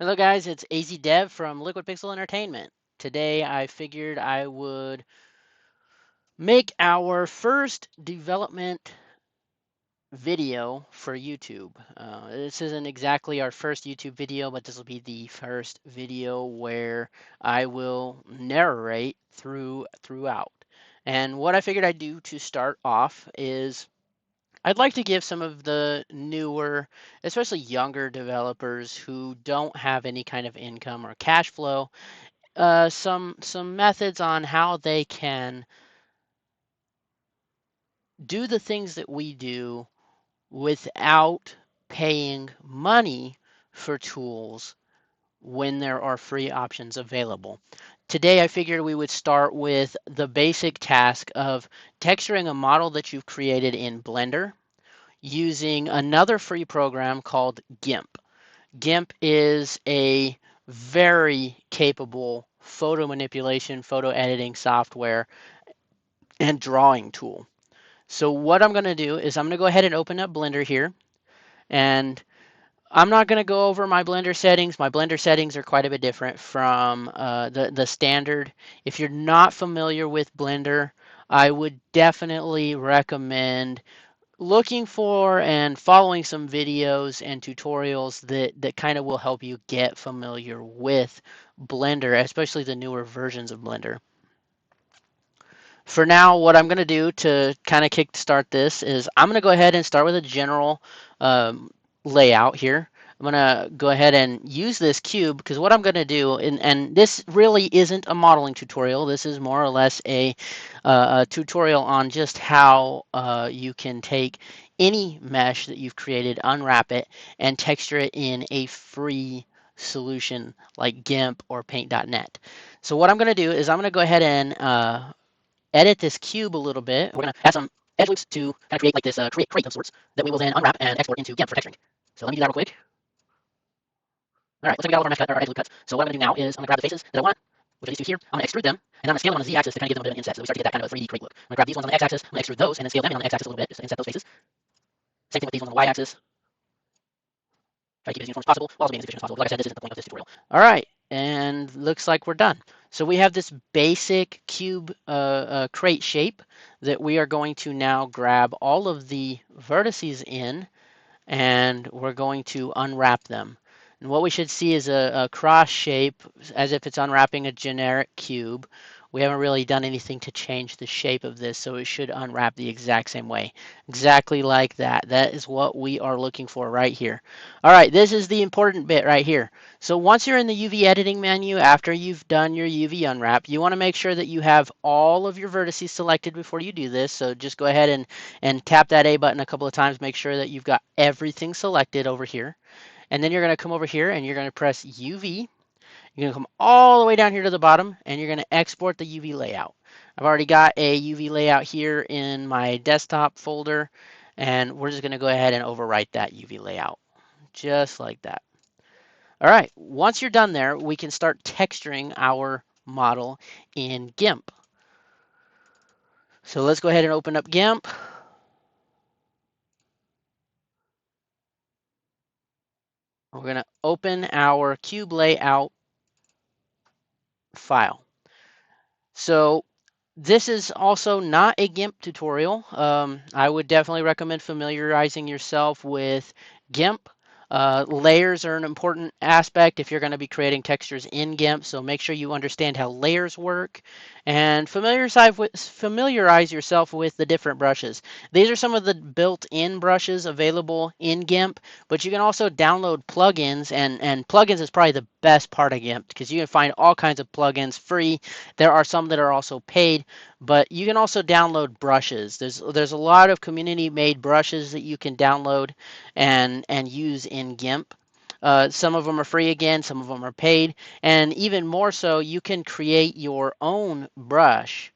Hello guys, it's AZDev from LiquidPixel Entertainment. Today I figured I would make our first development video for YouTube. This isn't exactly our first YouTube video, but this will be the first video where I will narrate throughout. And what I figured I'd do to start off is I'd like to give some of the newer, especially younger developers who don't have any kind of income or cash flow, some methods on how they can do the things that we do without paying money for tools when there are free options available. Today, I figured we would start with the basic task of texturing a model that you've created in Blender using another free program called GIMP. GIMP is a very capable photo manipulation, photo editing software and drawing tool. So what I'm going to do is I'm going to go ahead and open up Blender here, and I'm not going to go over my Blender settings. My Blender settings are quite a bit different from the standard. If you're not familiar with Blender, I would definitely recommend looking for and following some videos and tutorials that kind of will help you get familiar with Blender, especially the newer versions of Blender. For now, what I'm going to do to kind of kickstart this is I'm going to go ahead and start with a general layout here. I'm going to go ahead and use this cube because what I'm going to do, and this really isn't a modeling tutorial. This is more or less a tutorial on just how you can take any mesh that you've created, unwrap it, and texture it in a free solution like GIMP or Paint.net. So what I'm going to do is I'm going to go ahead and edit this cube a little bit. We're going to add some edge loops to kind of create like this crate of sorts that we will then unwrap and export into GIMP for texturing. So let me do that real quick. All right, looks like we got all of our edge loop cuts. So what I'm going to do now is I'm going to grab the faces that I want, which are these two here. I'm going to extrude them, and I'm going to scale them on the z-axis to kind of give them a bit of an inset, so we start to get that kind of a 3D crate look. I'm going to grab these ones on the x-axis, I'm going to extrude those, and then scale them in on the x-axis a little bit, just to inset those faces. Same thing with these ones on the y-axis. Try to keep it as uniform as possible, while also being as efficient as possible. Like I said, this isn't the point of this tutorial. All right, and looks like we're done. So we have this basic cube crate shape that we are going to now grab all of the vertices in, and we're going to unwrap them. And what we should see is a cross shape as if it's unwrapping a generic cube. We haven't really done anything to change the shape of this, so it should unwrap the exact same way. Exactly like that. That is what we are looking for right here. All right, this is the important bit right here. So once you're in the UV editing menu, after you've done your UV unwrap, you want to make sure that you have all of your vertices selected before you do this. So just go ahead and tap that A button a couple of times. Make sure that you've got everything selected over here. And then you're going to come over here and you're going to press UV. You're going to come all the way down here to the bottom and you're going to export the UV layout. I've already got a UV layout here in my desktop folder, and we're just going to go ahead and overwrite that UV layout just like that. All right, once you're done there, we can start texturing our model in GIMP. So let's go ahead and open up GIMP. We're going to open our cube layout file. So this is also not a GIMP tutorial. I would definitely recommend familiarizing yourself with GIMP. Layers are an important aspect if you're going to be creating textures in GIMP, so make sure you understand how layers work and familiarize yourself with the different brushes. These are some of the built-in brushes available in GIMP, but you can also download plugins, and plugins is probably the best part of GIMP because you can find all kinds of plugins free. There are some that are also paid, but you can also download brushes. There's a lot of community-made brushes that you can download and use in GIMP. Some of them are free again, some of them are paid, and even more so, you can create your own brush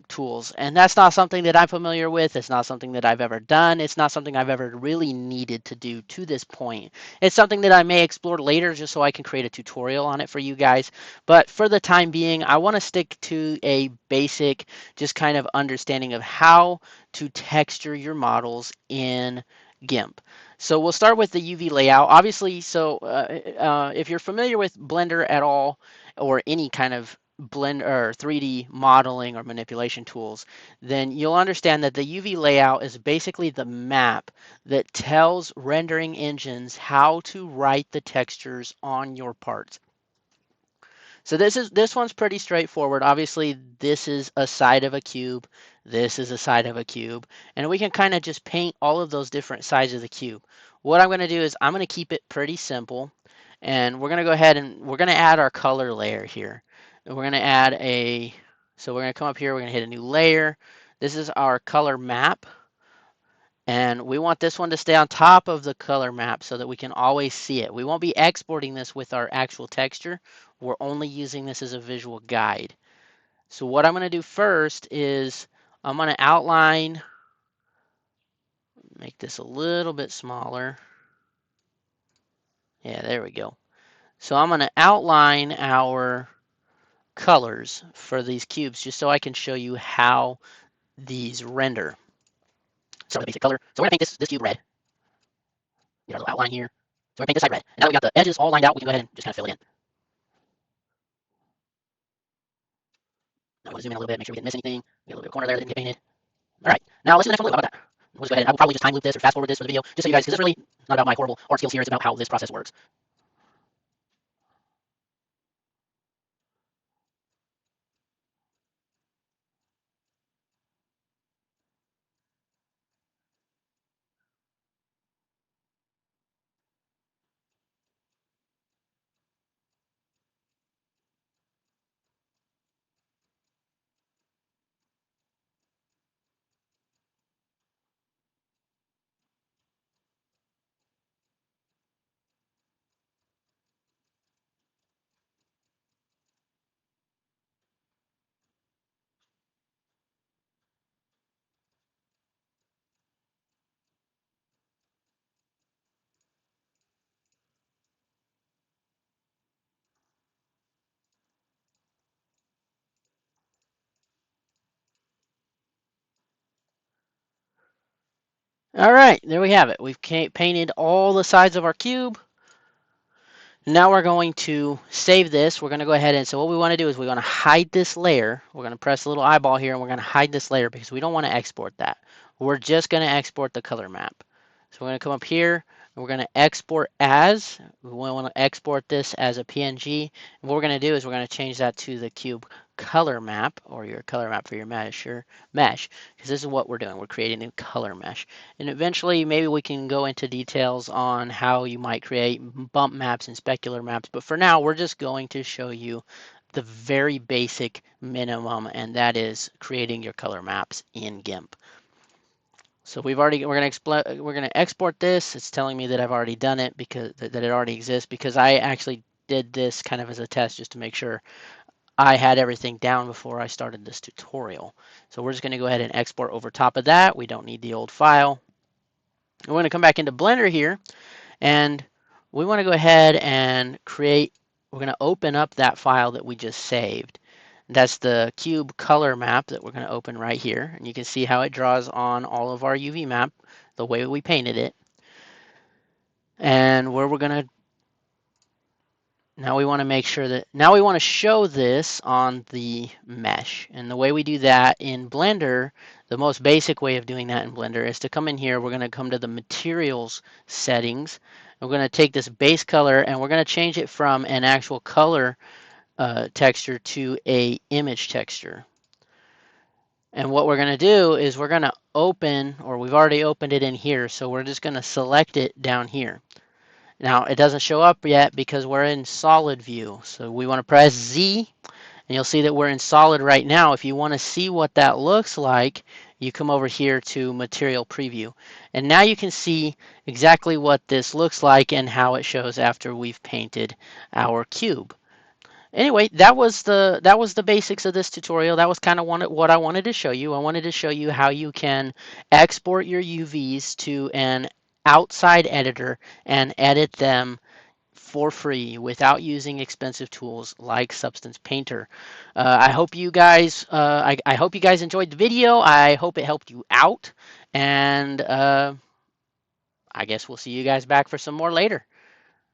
tools. And that's not something that I'm familiar with. It's not something that I've ever done. It's not something I've ever really needed to do to this point. It's something that I may explore later just so I can create a tutorial on it for you guys. But for the time being, I want to stick to a basic, just kind of understanding of how to texture your models in GIMP. So we'll start with the UV layout. Obviously, if you're familiar with Blender at all, or any kind of blend or 3D modeling or manipulation tools, then you'll understand that the UV layout is basically the map that tells rendering engines how to write the textures on your parts. So this one's pretty straightforward. Obviously, this is a side of a cube. This is a side of a cube. And we can kind of just paint all of those different sides of the cube. What I'm going to do is I'm going to keep it pretty simple. And we're going to go ahead and we're going to add our color layer here. And we're going to add so we're going to come up here. We're going to hit a new layer. This is our color map. And we want this one to stay on top of the color map so that we can always see it. We won't be exporting this with our actual texture. We're only using this as a visual guide. So what I'm going to do first is I'm going to outline, make this a little bit smaller. Yeah, there we go. So I'm going to outline our colors for these cubes just so I can show you how these render. So the basic color. So we're going to paint this cube red. Get our little outline here. So we're going to paint this side red. And now that we got the edges all lined out, we can go ahead and just kind of fill it in. Now we want to zoom in a little bit, make sure we didn't miss anything. We got a little bit of corner there that didn't get painted. All right, now let's do the next one. How about that? We'll just go ahead and I will probably just time loop this or fast forward this for the video, just so you guys, because it's really not about my horrible art skills here, it's about how this process works. All right, there we have it. We've painted all the sides of our cube. Now we're going to save this. We're going to go ahead and, so what we want to do is we want to hide this layer. We're going to press the little eyeball here and we're going to hide this layer because we don't want to export that. We're just going to export the color map. So we're going to come up here and we're going to export as. We want to export this as a PNG. And what we're going to do is we're going to change that to the cube color map, or your color map for your mesh, because this is what we're doing. We're creating a color mesh. And eventually maybe we can go into details on how you might create bump maps and specular maps. But for now, we're just going to show you the very basic minimum, and that is creating your color maps in GIMP. So we're going to export this. It's telling me that I've already done it because that it already exists, because I actually did this kind of as a test just to make sure I had everything down before I started this tutorial. So we're just going to go ahead and export over top of that. We don't need the old file. We're going to come back into Blender here, and we want to go ahead and we're going to open up that file that we just saved. That's the cube color map that we're going to open right here. And you can see how it draws on all of our UV map, the way we painted it. And where we're going to, now we want to make sure that, now we want to show this on the mesh. And the way we do that in Blender, the most basic way of doing that in Blender is to come in here. We're going to come to the materials settings. We're going to take this base color and we're going to change it from an actual color texture to a image texture. And what we're going to do is we're going to open, or we've already opened it in here, so we're just going to select it down here. Now it doesn't show up yet because we're in solid view, so we want to press Z and you'll see that we're in solid right now. If you want to see what that looks like, you come over here to material preview, and now you can see exactly what this looks like and how it shows after we've painted our cube. Anyway, that was the basics of this tutorial. That was kind of what I wanted to show you. I wanted to show you how you can export your UVs to an outside editor and edit them for free without using expensive tools like Substance Painter. I hope you guys I hope you guys enjoyed the video. I hope it helped you out, and I guess we'll see you guys back for some more later.